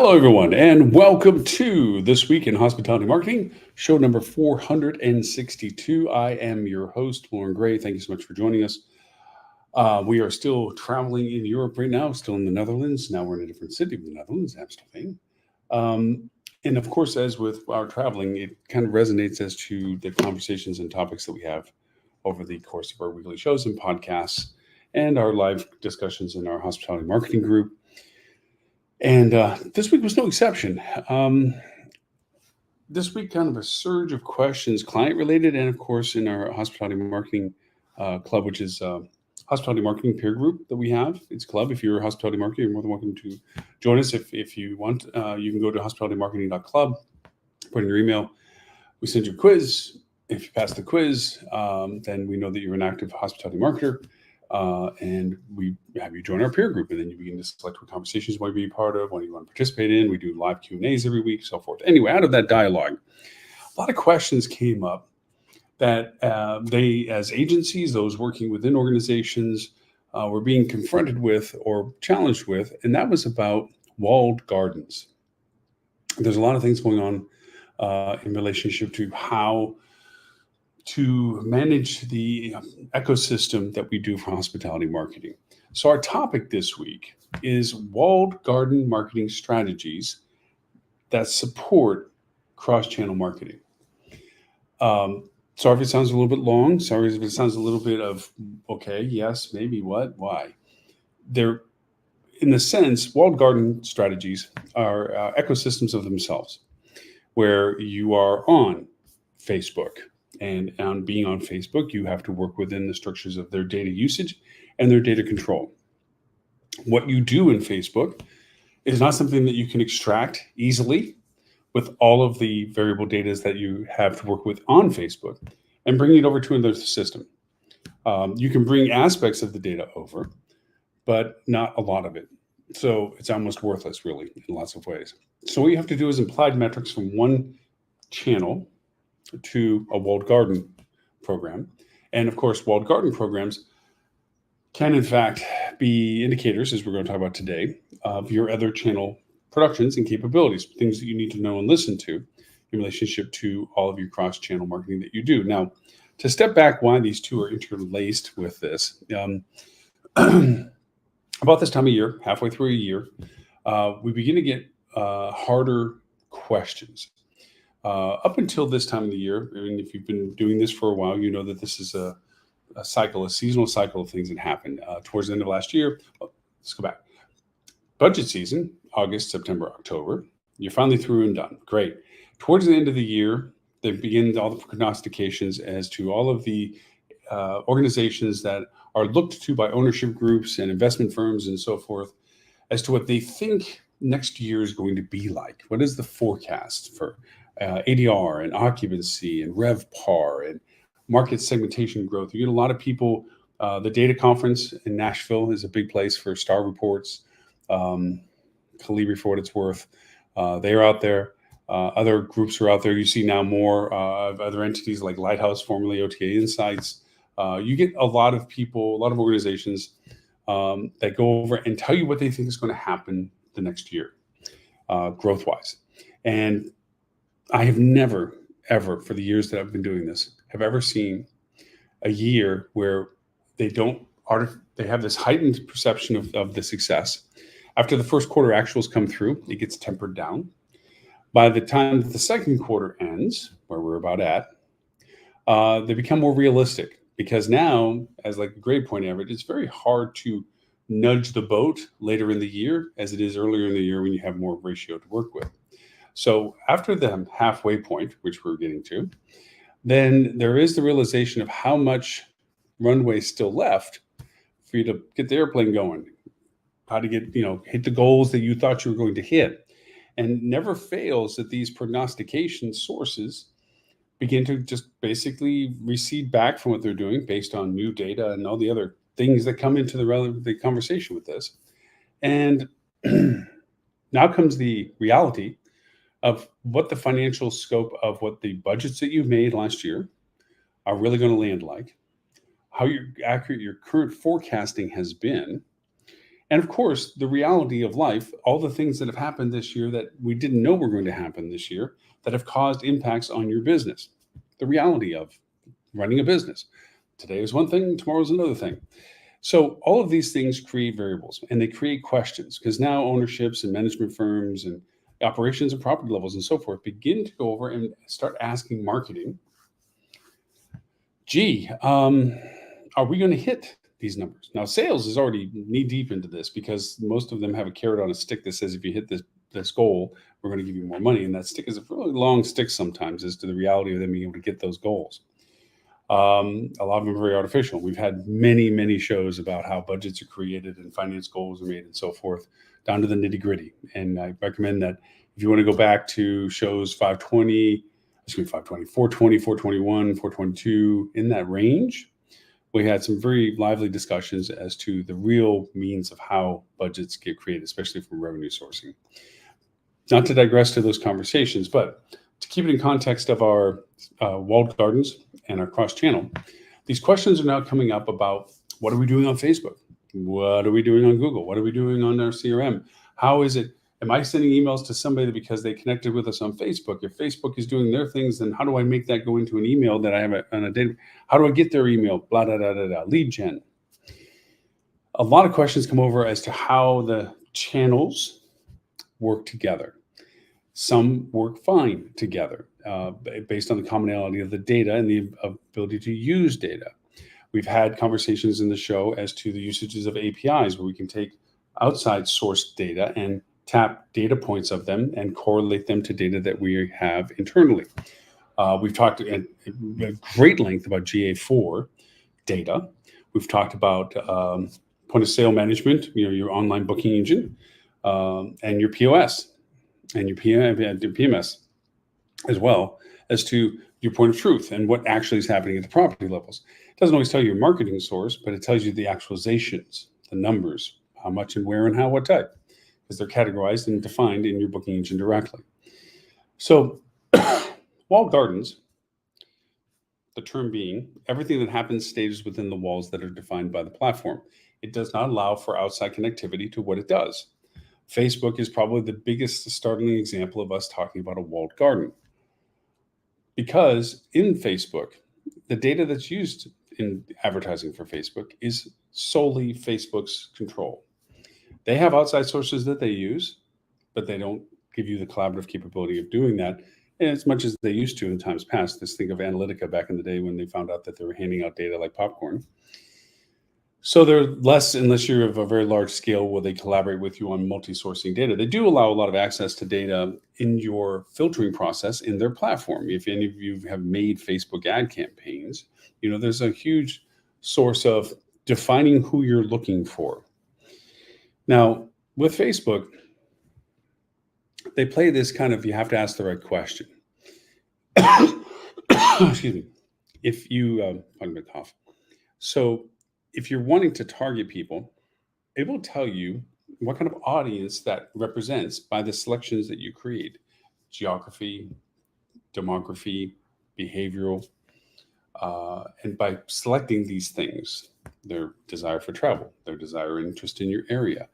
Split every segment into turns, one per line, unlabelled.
Hello, everyone, and welcome to This Week in Hospitality Marketing, show number 462. I am your host, Lauren Gray. Thank you so much for joining us. We are still traveling in Europe right now, still in the Netherlands. Now we're in a different city of the Netherlands, Amstelveen. And of course, as with our traveling, it kind of resonates as to the conversations and topics that we have over the course of our weekly shows and podcasts and our live discussions in our hospitality marketing group. And this week was no exception. This week, kind of a surge of questions, client related, and of course, in our hospitality marketing club, which is hospitality marketing peer group that we have. It's a club. If you're a hospitality marketer, you're more than welcome to join us. If you want, you can go to hospitalitymarketing.club, put in your email. We send you a quiz. If you pass the quiz, then we know that you're an active hospitality marketer. And we have you join our peer group, and then you begin to select what conversations you want to be a part of, what you want to participate in. We do live Q&As every week, so forth. Anyway, out of that dialogue, a lot of questions came up that they, as agencies, those working within organizations, were being confronted with or challenged with, and that was about walled gardens. There's a lot of things going on in relationship to how to manage the ecosystem that we do for hospitality marketing. So our topic this week is walled garden marketing strategies that support cross-channel marketing. Sorry if it sounds a little bit long. Sorry if it sounds a little bit of, okay, yes, maybe, what, why? They're, in a sense, walled garden strategies are ecosystems of themselves, where you are on Facebook. And on being on Facebook, you have to work within the structures of their data usage and their data control. What you do in Facebook is not something that you can extract easily with all of the variable data that you have to work with on Facebook and bring it over to another system. You can bring aspects of the data over, but not a lot of it. So it's almost worthless, really, in lots of ways. So what you have to do is apply metrics from one channel to a walled garden program. And of course, walled garden programs can in fact be indicators, as we're going to talk about today, of your other channel productions and capabilities, things that you need to know and listen to in relationship to all of your cross-channel marketing that you do. Now, to step back why these two are interlaced with this, about this time of year, halfway through a year, we begin to get harder questions. Up until this time of the year, I mean, if you've been doing this for a while, you know that this is a cycle, a seasonal cycle of things that happen. Towards the end of last year, let's go back. Budget season, August, September, October. You're finally through and done. Great. Towards the end of the year, they begin all the prognostications as to all of the organizations that are looked to by ownership groups and investment firms and so forth as to what they think next year is going to be like. What is the forecast for ADR and occupancy and RevPAR and market segmentation growth? You get a lot of people. The data conference in Nashville is a big place for Star Reports, Calibri for what it's worth. They are out there. Other groups are out there. You see now more of other entities like Lighthouse, formerly OTA Insights. You get a lot of people, a lot of organizations that go over and tell you what they think is going to happen the next year, growth-wise. And I have never, ever, for the years that I've been doing this, have ever seen a year where they have this heightened perception of the success. After the first quarter actuals come through, it gets tempered down. By the time that the second quarter ends, where we're about at, they become more realistic, because now, as like the grade point average, it's very hard to nudge the boat later in the year as it is earlier in the year when you have more ratio to work with. So after the halfway point, which we're getting to, then there is the realization of how much runway is still left for you to get the airplane going, how to get, hit the goals that you thought you were going to hit. And never fails that these prognostication sources begin to just basically recede back from what they're doing based on new data and all the other things that come into the conversation with this. And now comes the reality of what the financial scope of what the budgets that you've made last year are really going to land like, how accurate your current forecasting has been, And of course, the reality of life, all the things that have happened this year that we didn't know were going to happen this year that have caused impacts on your business. The reality of running a business. Today is one thing, tomorrow is another thing. So all of these things create variables and they create questions because now ownerships and management firms and operations and property levels and so forth begin to go over and start asking marketing, are we going to hit these numbers? Now, sales is already knee deep into this because most of them have a carrot on a stick that says if you hit this goal, we're going to give you more money. And that stick is a really long stick sometimes as to the reality of them being able to get those goals. A lot of them are very artificial. We've had many, many shows about how budgets are created and finance goals are made and so forth, down to the nitty gritty. And I recommend that if you want to go back to shows 420, 421, 422, in that range, we had some very lively discussions as to the real means of how budgets get created, especially from revenue sourcing. Not to digress to those conversations, but to keep it in context of our walled gardens and our cross-channel, these questions are now coming up about what are we doing on Facebook? What are we doing on Google? What are we doing on our CRM? How is it? Am I sending emails to somebody because they connected with us on Facebook? If Facebook is doing their things, then how do I make that go into an email that I have on a data? How do I get their email? Blah, blah, blah, blah, blah. Lead gen. A lot of questions come over as to how the channels work together. Some work fine together based on the commonality of the data and the ability to use data. We've had conversations in the show as to the usages of APIs where we can take outside source data and tap data points of them and correlate them to data that we have internally. We've talked at great length about GA4 data. We've talked about point of sale management, your online booking engine, and your POS and your PMS, as well as to your point of truth and what actually is happening at the property levels. It doesn't always tell you your marketing source, but it tells you the actualizations, the numbers, how much and where and how, what type, because they're categorized and defined in your booking engine directly. So walled gardens, the term being everything that happens stays within the walls that are defined by the platform. It does not allow for outside connectivity to what it does. Facebook is probably the biggest startling example of us talking about a walled garden. Because in Facebook, the data that's used in advertising for Facebook is solely Facebook's control. They have outside sources that they use, but they don't give you the collaborative capability of doing that as much as they used to in times past. Let's think of Analytica back in the day when they found out that they were handing out data like popcorn. So they're less, unless you're of a very large scale where they collaborate with you on multi-sourcing data. They do allow a lot of access to data in your filtering process in their platform. If any of you have made Facebook ad campaigns, there's a huge source of defining who you're looking for. Now, with Facebook, they play this kind of, you have to ask the right question. Excuse me. If you, I'm going to cough. So if you're wanting to target people, it will tell you what kind of audience that represents by the selections that you create: geography, demography, behavioral, and by selecting these things, their desire for travel, their desire and interest in your area,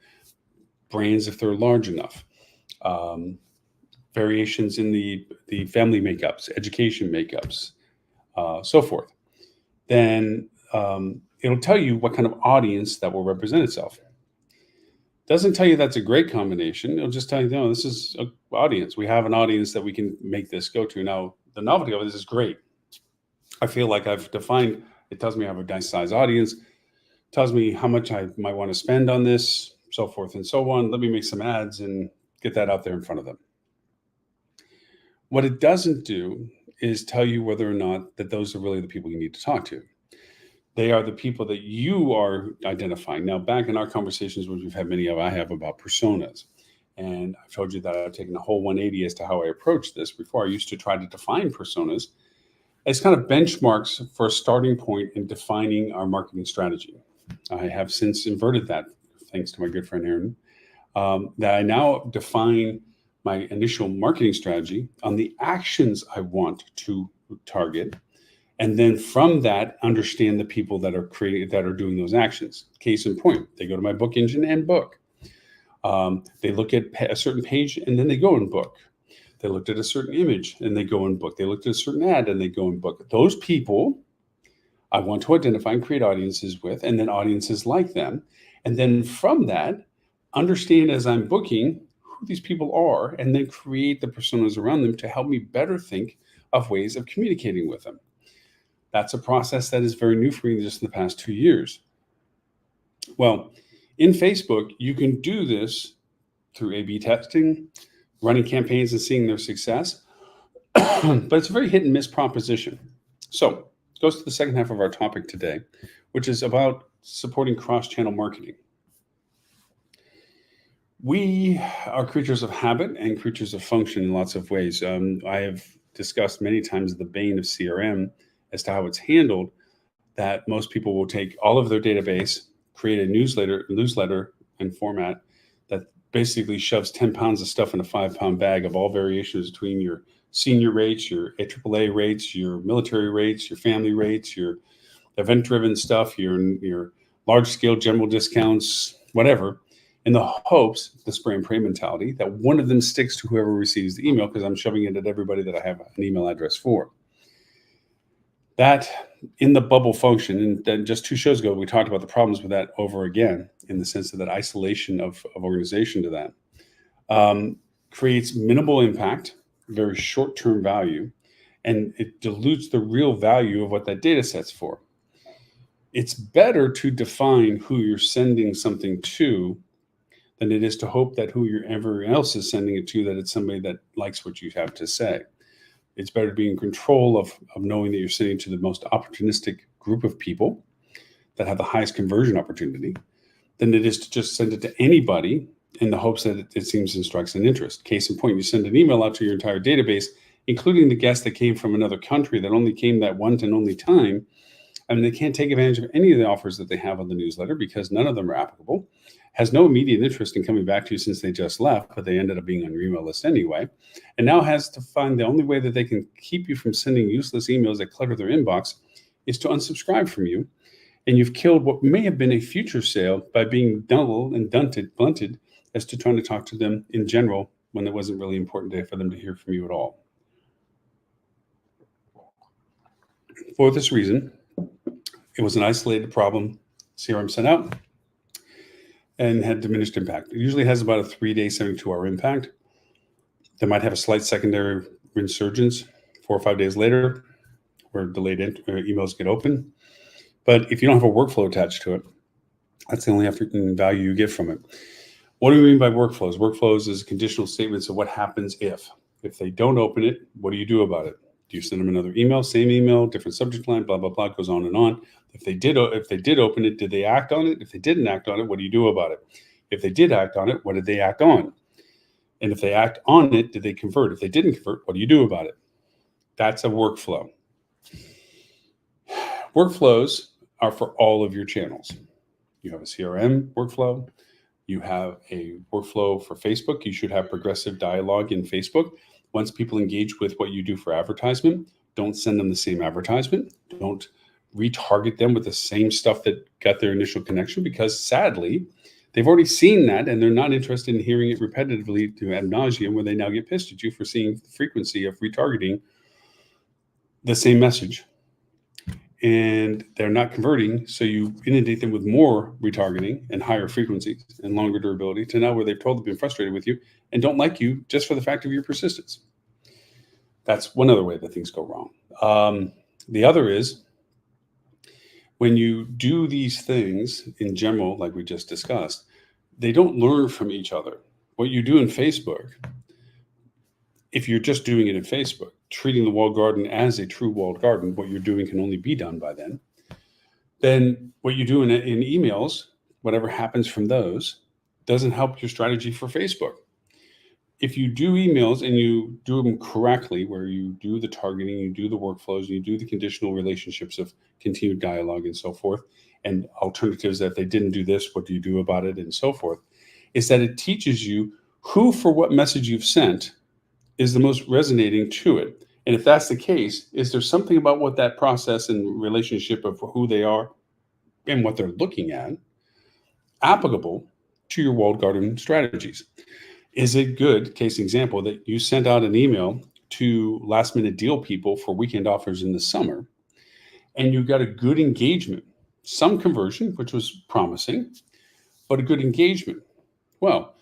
brands if they're large enough, variations in the family makeups, education makeups, so forth, then it'll tell you what kind of audience that will represent itself. Doesn't tell you that's a great combination. It'll just tell you, no, this is an audience. We have an audience that we can make this go to. Now, the novelty of this is great. I feel like I've defined, it tells me I have a nice size audience, tells me how much I might want to spend on this, so forth and so on. Let me make some ads and get that out there in front of them. What it doesn't do is tell you whether or not that those are really the people you need to talk to. They are the people that you are identifying. Now, back in our conversations, which we've had many of, I have about personas. And I've told you that I've taken a whole 180 as to how I approach this. Before, I used to try to define personas as kind of benchmarks for a starting point in defining our marketing strategy. I have since inverted that, thanks to my good friend Aaron, that I now define my initial marketing strategy on the actions I want to target And then from that, understand the people that are creating, that are doing those actions. Case in point, they go to my book engine and book. They look at a certain page and then they go and book. They looked at a certain image and they go and book. They looked at a certain ad and they go and book. Those people I want to identify and create audiences with, and then audiences like them. And then from that, understand as I'm booking who these people are, and then create the personas around them to help me better think of ways of communicating with them. That's a process that is very new for me just in the past 2 years. Well, in Facebook, you can do this through A/B testing, running campaigns and seeing their success, but it's a very hit and miss proposition. So it goes to the second half of our topic today, which is about supporting cross-channel marketing. We are creatures of habit and creatures of function in lots of ways. I have discussed many times the bane of CRM as to how it's handled, that most people will take all of their database, create a newsletter and format that basically shoves 10 pounds of stuff in a 5-pound bag of all variations between your senior rates, your AAA rates, your military rates, your family rates, your event-driven stuff, your large-scale general discounts, whatever, in the hopes, the spray and pray mentality, that one of them sticks to whoever receives the email because I'm shoving it at everybody that I have an email address for. That in the bubble function, and then just 2 shows ago, we talked about the problems with that over again, in the sense of that isolation of organization to that, creates minimal impact, very short-term value, and it dilutes the real value of what that data set's for. It's better to define who you're sending something to than it is to hope that whoever else is sending it to, that it's somebody that likes what you have to say. It's better to be in control of knowing that you're sending to the most opportunistic group of people that have the highest conversion opportunity than it is to just send it to anybody in the hopes that it seems and strikes an interest. Case in point, you send an email out to your entire database, including the guest that came from another country that only came that one and only time. I mean, they can't take advantage of any of the offers that they have on the newsletter because none of them are applicable, has no immediate interest in coming back to you since they just left, but they ended up being on your email list anyway, and now has to find the only way that they can keep you from sending useless emails that clutter their inbox is to unsubscribe from you. And you've killed what may have been a future sale by being dull and blunted as to trying to talk to them in general when it wasn't really important for them to hear from you at all. For this reason, it was an isolated problem CRM sent out and had diminished impact. It usually has about a 3-day, 72-hour impact. They might have a slight secondary resurgence 4 or 5 days later where delayed emails get open. But if you don't have a workflow attached to it, that's the only effort and value you get from it. What do we mean by workflows? Workflows is conditional statements of what happens if. If they don't open it, what do you do about it? Do you send them another email, same email, different subject line, blah, blah, blah, it goes on and on. If they did open it, did they act on it? If they didn't act on it, what do you do about it? If they did act on it, what did they act on? And if they act on it, did they convert? If they didn't convert, what do you do about it? That's a workflow. Workflows are for all of your channels. You have a CRM workflow. You have a workflow for Facebook. You should have progressive dialogue in Facebook. Once people engage with what you do for advertisement, don't send them the same advertisement. Don't retarget them with the same stuff that got their initial connection, because sadly, they've already seen that and they're not interested in hearing it repetitively to ad nauseum, where they now get pissed at you for seeing the frequency of retargeting the same message. And they're not converting, so you inundate them with more retargeting and higher frequencies and longer durability to now where they've totally been frustrated with you and don't like you just for the fact of your persistence. That's one other way that things go wrong. The other is when you do these things in general, like we just discussed, they don't learn from each other. What you do in Facebook, if you're just doing it in Facebook, treating the walled garden as a true walled garden, what you're doing can only be done by then what you do in emails, whatever happens from those, doesn't help your strategy for Facebook. If you do emails and you do them correctly, where you do the targeting, you do the workflows, you do the conditional relationships of continued dialogue and so forth, and alternatives that if they didn't do this, what do you do about it, and so forth, is that it teaches you who for what message you've sent is the most resonating to it. And if that's the case, is there something about what that process and relationship of who they are and what they're looking at applicable to your walled garden strategies? Is it good, case example, that you sent out an email to last minute deal people for weekend offers in the summer and you got a good engagement, some conversion, which was promising, but a good engagement? Well,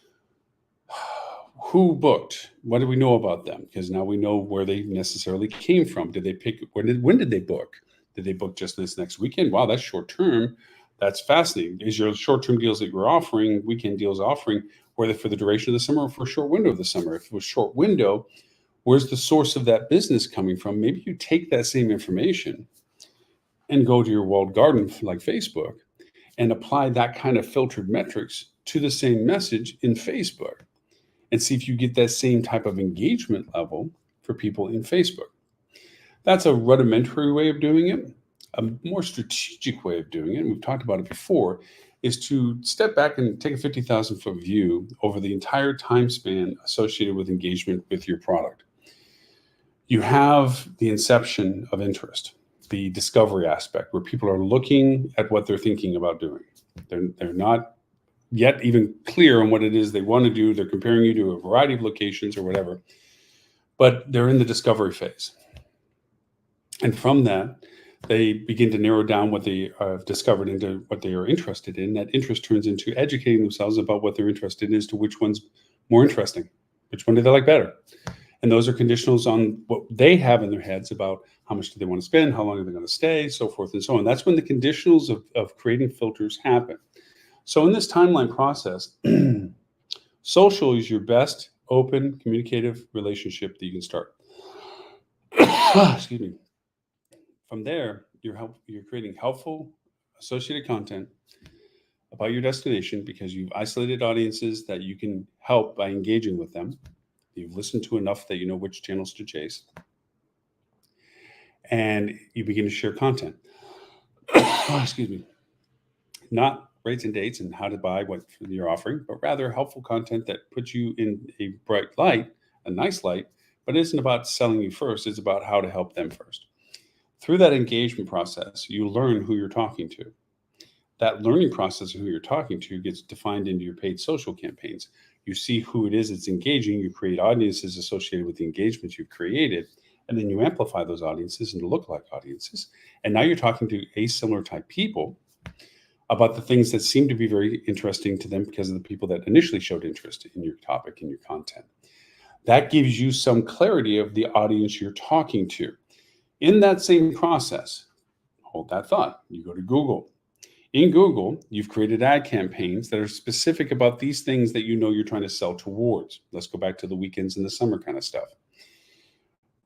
who booked? What do we know about them? Because now we know where they necessarily came from. Did they pick? When did they book? Did they book just this next weekend? Wow, that's short term. That's fascinating. Is your short term deals that you're offering, weekend deals offering, whether for the duration of the summer or for a short window of the summer? If it was short window, where's the source of that business coming from? Maybe you take that same information and go to your walled garden like Facebook and apply that kind of filtered metrics to the same message in Facebook and see if you get that same type of engagement level for people in Facebook. That's a rudimentary way of doing it. A more strategic way of doing it, and we've talked about it before, is to step back and take a 50,000 foot view over the entire time span associated with engagement with your product. You have the inception of interest, the discovery aspect, where people are looking at what they're thinking about doing. They're not yet even clear on what it is they want to do. They're comparing you to a variety of locations or whatever, but they're in the discovery phase. And from that, they begin to narrow down what they have discovered into what they are interested in. That interest turns into educating themselves about what they're interested in as to which one's more interesting, which one do they like better. And those are conditionals on what they have in their heads about how much do they want to spend, how long are they going to stay, so forth and so on. That's when the conditionals of creating filters happen. So in this timeline process, social is your best open communicative relationship that you can start. Excuse me. From there, you're creating helpful associated content about your destination because you've isolated audiences that you can help by engaging with them. You've listened to enough that you know which channels to chase. And you begin to share content. Excuse me. Not rates and dates and how to buy what you're offering, but rather helpful content that puts you in a bright light, a nice light, but it isn't about selling you first. It's about how to help them first. Through that engagement process, you learn who you're talking to. That learning process of who you're talking to gets defined into your paid social campaigns. You see who it is that's engaging, you create audiences associated with the engagements you've created, and then you amplify those audiences into lookalike audiences. And now you're talking to asimilar type people about the things that seem to be very interesting to them because of the people that initially showed interest in your topic and your content. That gives you some clarity of the audience you're talking to. In that same process, hold that thought, you go to Google. In Google, you've created ad campaigns that are specific about these things that you know you're trying to sell towards. Let's go back to the weekends and the summer kind of stuff.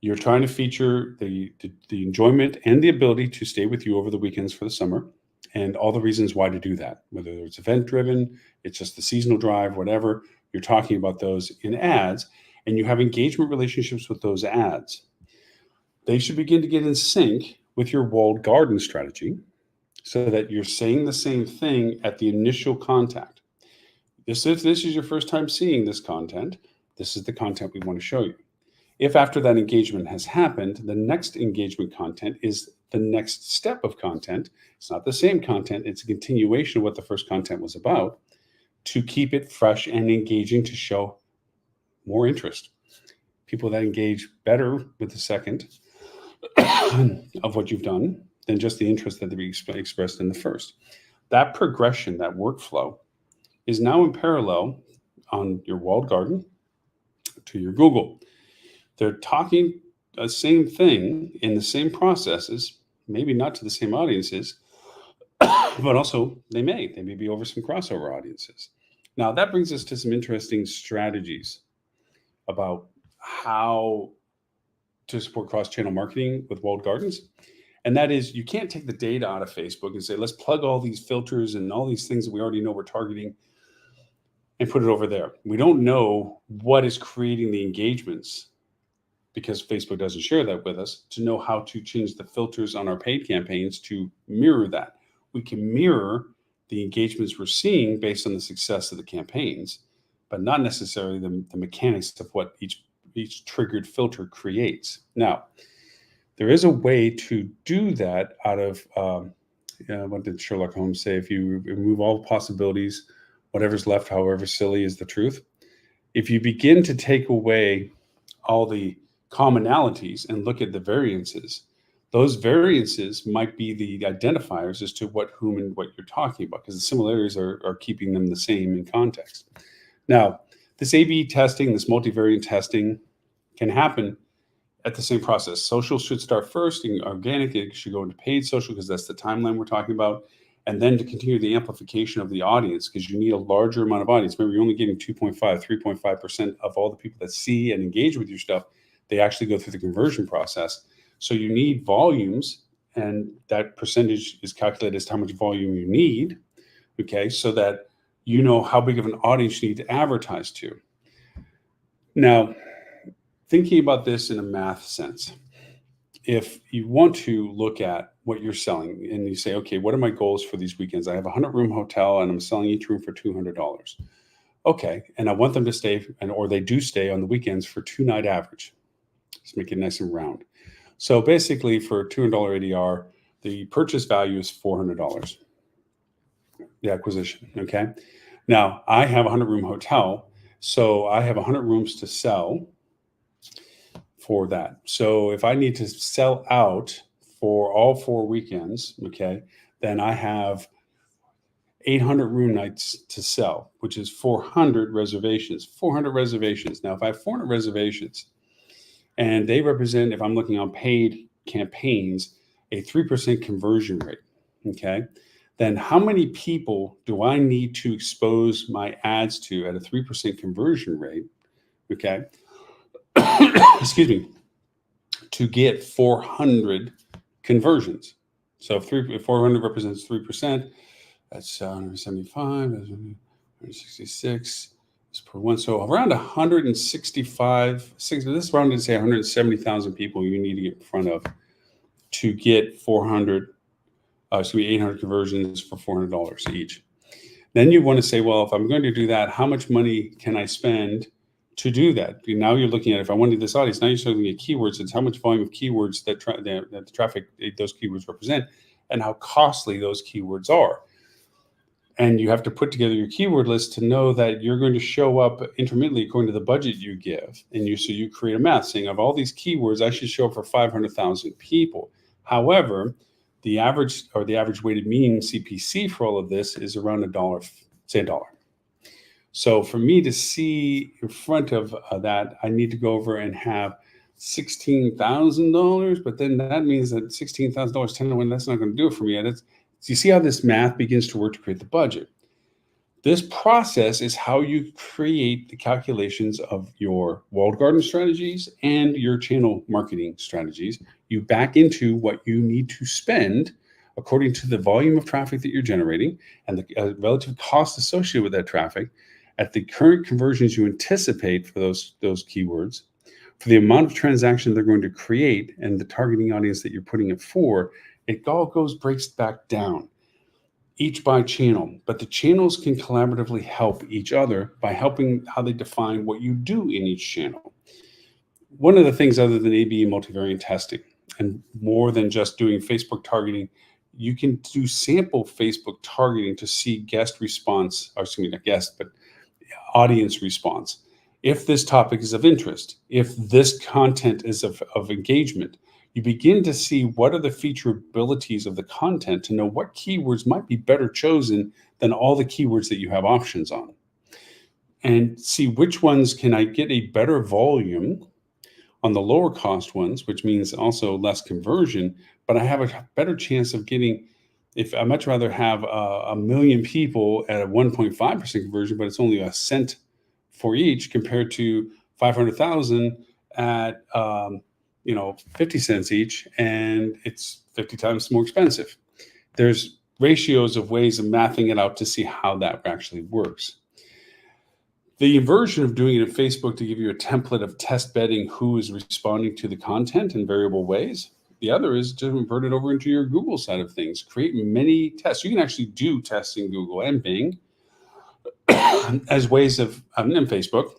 You're trying to feature the enjoyment and the ability to stay with you over the weekends for the summer and all the reasons why to do that, whether it's event driven, it's just the seasonal drive, whatever. You're talking about those in ads and you have engagement relationships with those ads. They should begin to get in sync with your walled garden strategy so that you're saying the same thing at the initial contact. This is your first time seeing this content. This is the content we want to show you. If after that engagement has happened, the next engagement content is the next step of content. It's not the same content. It's a continuation of what the first content was about to keep it fresh and engaging to show more interest. People that engage better with the second of what you've done than just the interest that they expressed in the first. That progression, that workflow is now in parallel on your walled garden to your Google. They're talking the same thing in the same processes, maybe not to the same audiences, but also they may be over some crossover audiences. Now that brings us to some interesting strategies about how to support cross-channel marketing with walled gardens. And that is, you can't take the data out of Facebook and say, let's plug all these filters and all these things that we already know we're targeting and put it over there. We don't know what is creating the engagements because Facebook doesn't share that with us to know how to change the filters on our paid campaigns to mirror that. We can mirror the engagements we're seeing based on the success of the campaigns, but not necessarily the mechanics of what each each triggered filter creates. Now, there is a way to do that out of what did Sherlock Holmes say? If you remove all possibilities, whatever's left, however silly, is the truth. If you begin to take away all the commonalities and look at the variances, those variances might be the identifiers as to what, whom, and what you're talking about, because the similarities are keeping them the same in context. Now, this A/B testing, this multivariate testing can happen at the same process. Social should start first, and organic, it should go into paid social because that's the timeline we're talking about. And then to continue the amplification of the audience, because you need a larger amount of audience. Remember, you're only getting 2.5, 3.5% of all the people that see and engage with your stuff. They actually go through the conversion process. So you need volumes, and that percentage is calculated as to how much volume you need, okay, so that you know how big of an audience you need to advertise to. Now, thinking about this in a math sense, if you want to look at what you're selling and you say, okay, what are my goals for these weekends? I have a 100-room hotel and I'm selling each room for $200. Okay, and I want them to stay, or they do stay on the weekends for 2-night average. Let's make it nice and round. So basically for $200 ADR, the purchase value is $400, the acquisition, okay? Now, I have a 100-room hotel, so I have 100 rooms to sell for that. So if I need to sell out for all 4 weekends, okay, then I have 800 room nights to sell, which is 400 reservations. 400 reservations. Now, if I have 400 reservations and they represent, if I'm looking on paid campaigns, a 3% conversion rate, okay, then how many people do I need to expose my ads to at a 3% conversion rate, okay, excuse me, to get 400 conversions? So if 400 represents 3%, that's 175, 166 per one. So around 165, this is rounded to say 170,000 people you need to get in front of to get 800 conversions for $400 each. Then you want to say, well, if I'm going to do that, how much money can I spend to do that? Now you're looking at, if I wanted this audience, now you're looking at keywords. It's how much volume of keywords that the traffic those keywords represent, and how costly those keywords are. And you have to put together your keyword list to know that you're going to show up intermittently according to the budget you give. And so you create a math saying, of all these keywords, I should show up for 500,000 people. However, the average weighted mean CPC for all of this is around $1, say $1. So for me to see in front of that, I need to go over and have $16,000, but then that means that $16,000, 10 to 1, that's not going to do it for me. So you see how this math begins to work to create the budget. This process is how you create the calculations of your walled garden strategies and your channel marketing strategies. You back into what you need to spend according to the volume of traffic that you're generating and the relative cost associated with that traffic at the current conversions you anticipate for those keywords, for the amount of transaction they're going to create and the targeting audience that you're putting it for. It all breaks back down, each by channel, but the channels can collaboratively help each other by helping how they define what you do in each channel. One of the things other than A/B and multivariate testing, and more than just doing Facebook targeting, you can do sample Facebook targeting to see guest response, or excuse me, not guest, but audience response. If this topic is of interest, if this content is of engagement, you begin to see what are the featureabilities of the content to know what keywords might be better chosen than all the keywords that you have options on. And see which ones can I get a better volume on the lower cost ones, which means also less conversion, but I have a better chance of getting, if I much rather have a million people at a 1.5% conversion, but it's only a cent for each compared to 500,000 at 50 cents each, and it's 50 times more expensive. There's ratios of ways of mathing it out to see how that actually works. The inversion of doing it at Facebook to give you a template of test betting who is responding to the content in variable ways. The other is to invert it over into your Google side of things. Create many tests. You can actually do tests in Google and Bing as ways of, and Facebook,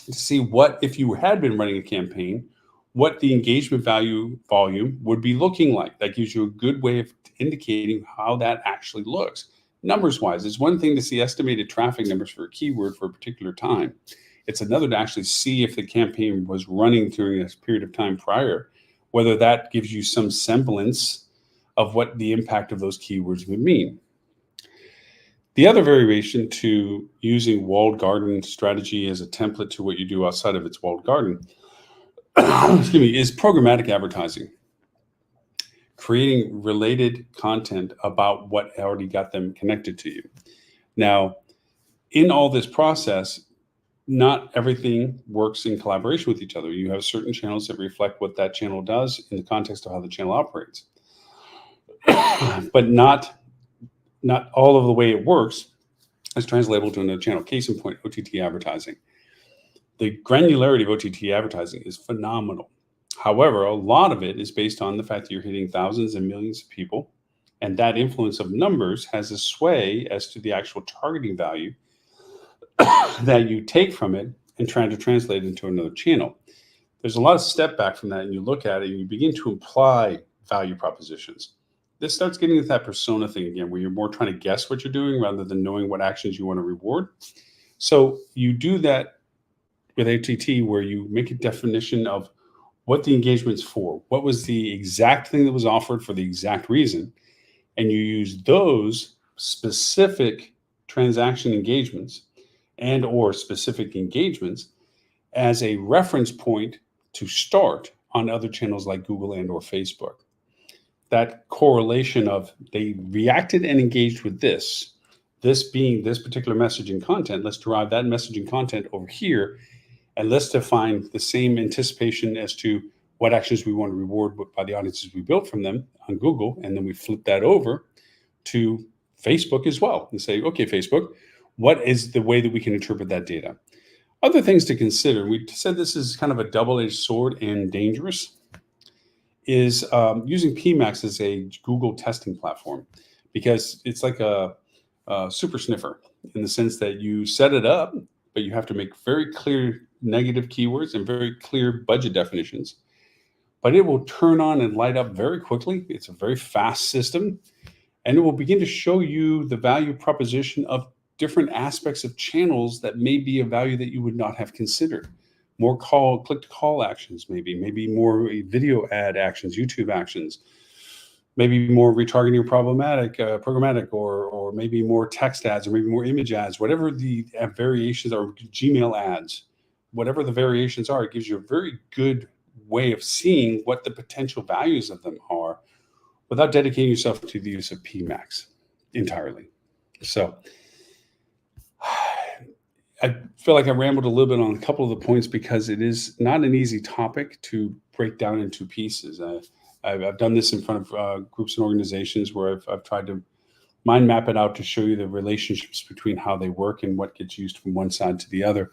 to see what, if you had been running a campaign, what the engagement volume would be looking like. That gives you a good way of indicating how that actually looks. Numbers wise, it's one thing to see estimated traffic numbers for a keyword for a particular time. It's another to actually see if the campaign was running during this period of time prior, whether that gives you some semblance of what the impact of those keywords would mean. The other variation to using walled garden strategy as a template to what you do outside of its walled garden excuse me, is programmatic advertising. Creating related content about what already got them connected to you. Now, in all this process, not everything works in collaboration with each other. You have certain channels that reflect what that channel does in the context of how the channel operates. But not all of the way it works is translatable to another channel. Case in point, OTT advertising. The granularity of OTT advertising is phenomenal. However, a lot of it is based on the fact that you're hitting thousands and millions of people, and that influence of numbers has a sway as to the actual targeting value that you take from it and trying to translate into another channel. There's a lot of step back from that, and you look at it and you begin to apply value propositions. This starts getting into that persona thing again, where you're more trying to guess what you're doing rather than knowing what actions you want to reward. So you do that with OTT, where you make a definition of what the engagement's for, what was the exact thing that was offered for the exact reason, and you use those specific transaction engagements and or specific engagements as a reference point to start on other channels like Google and or Facebook. That correlation of they reacted and engaged with this being this particular messaging content, let's derive that messaging content over here, and let's define the same anticipation as to what actions we want to reward by the audiences we built from them on Google. And then we flip that over to Facebook as well and say, okay, Facebook, what is the way that we can interpret that data? Other things to consider, we said this is kind of a double-edged sword and dangerous, is using PMax as a Google testing platform, because it's like a super sniffer in the sense that you set it up, but you have to make very clear negative keywords and very clear budget definitions. But it will turn on and light up very quickly. It's a very fast system, and it will begin to show you the value proposition of different aspects of channels that may be a value that you would not have considered. More click to call actions, maybe more video ad actions, YouTube actions, maybe more retargeting programmatic, or maybe more text ads, or maybe more image ads, whatever the variations are, Gmail ads, whatever the variations are, it gives you a very good way of seeing what the potential values of them are without dedicating yourself to the use of PMax entirely. So I feel like I rambled a little bit on a couple of the points because it is not an easy topic to break down into pieces. I've done this in front of groups and organizations where I've tried to mind map it out to show you the relationships between how they work and what gets used from one side to the other.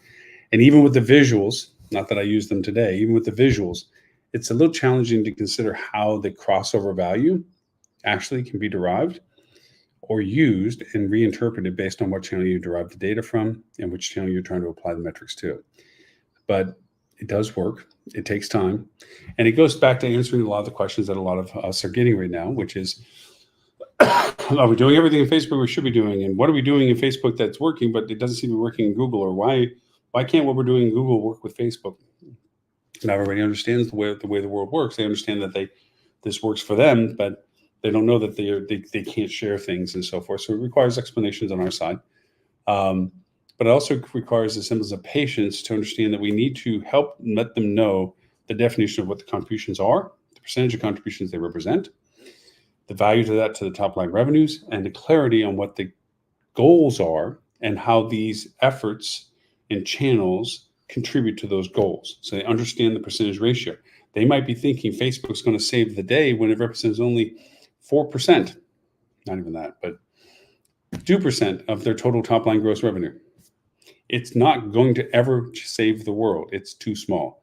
And even with the visuals, not that I use them today, even with the visuals, it's a little challenging to consider how the crossover value actually can be derived or used and reinterpreted based on what channel you derive the data from and which channel you're trying to apply the metrics to. But it does work. It takes time. And it goes back to answering a lot of the questions that a lot of us are getting right now, which is, are we doing everything in Facebook we should be doing? And what are we doing in Facebook that's working, but it doesn't seem to be working in Google? Or why can't what we're doing in Google work with Facebook? Not everybody understands the way the world works. They understand that this works for them, but they don't know that they can't share things and so forth. So it requires explanations on our side. But it also requires a semblance of patience to understand that we need to help let them know the definition of what the contributions are, the percentage of contributions they represent, the value to that to the top line revenues, and the clarity on what the goals are and how these efforts and channels contribute to those goals. So they understand the percentage ratio. They might be thinking Facebook's going to save the day when it represents only 4%, not even that, but 2% of their total top line gross revenue. It's not going to ever save the world. It's too small.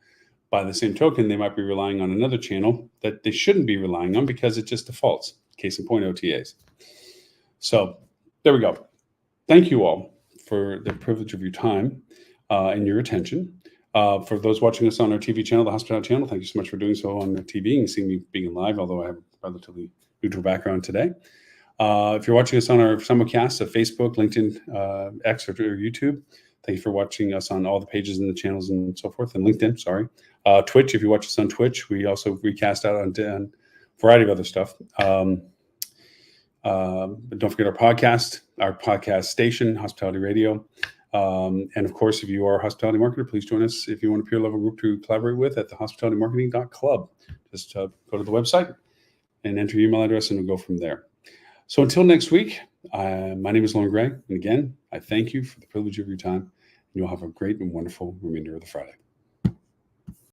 By the same token, they might be relying on another channel that they shouldn't be relying on because it just defaults. Case in point, OTAs. So there we go. Thank you all for the privilege of your time and your attention. For those watching us on our TV channel, the Hospitality Channel, thank you so much for doing so on the TV and seeing me being live, although I have a relatively neutral background today. If you're watching us on our simulcast of Facebook, LinkedIn, X, or YouTube, thank you for watching us on all the pages and the channels and so forth, and LinkedIn, sorry. Twitch, if you watch us on Twitch, we also recast out on a variety of other stuff. But don't forget our podcast station, Hospitality Radio. And of course, if you are a hospitality marketer, please join us if you want a peer level group to collaborate with at the hospitalitymarketing.club. Just go to the website and enter your email address, and we'll go from there. So until next week, my name is Lauren Gray. And again, I thank you for the privilege of your time. And you'll have a great and wonderful remainder of the Friday.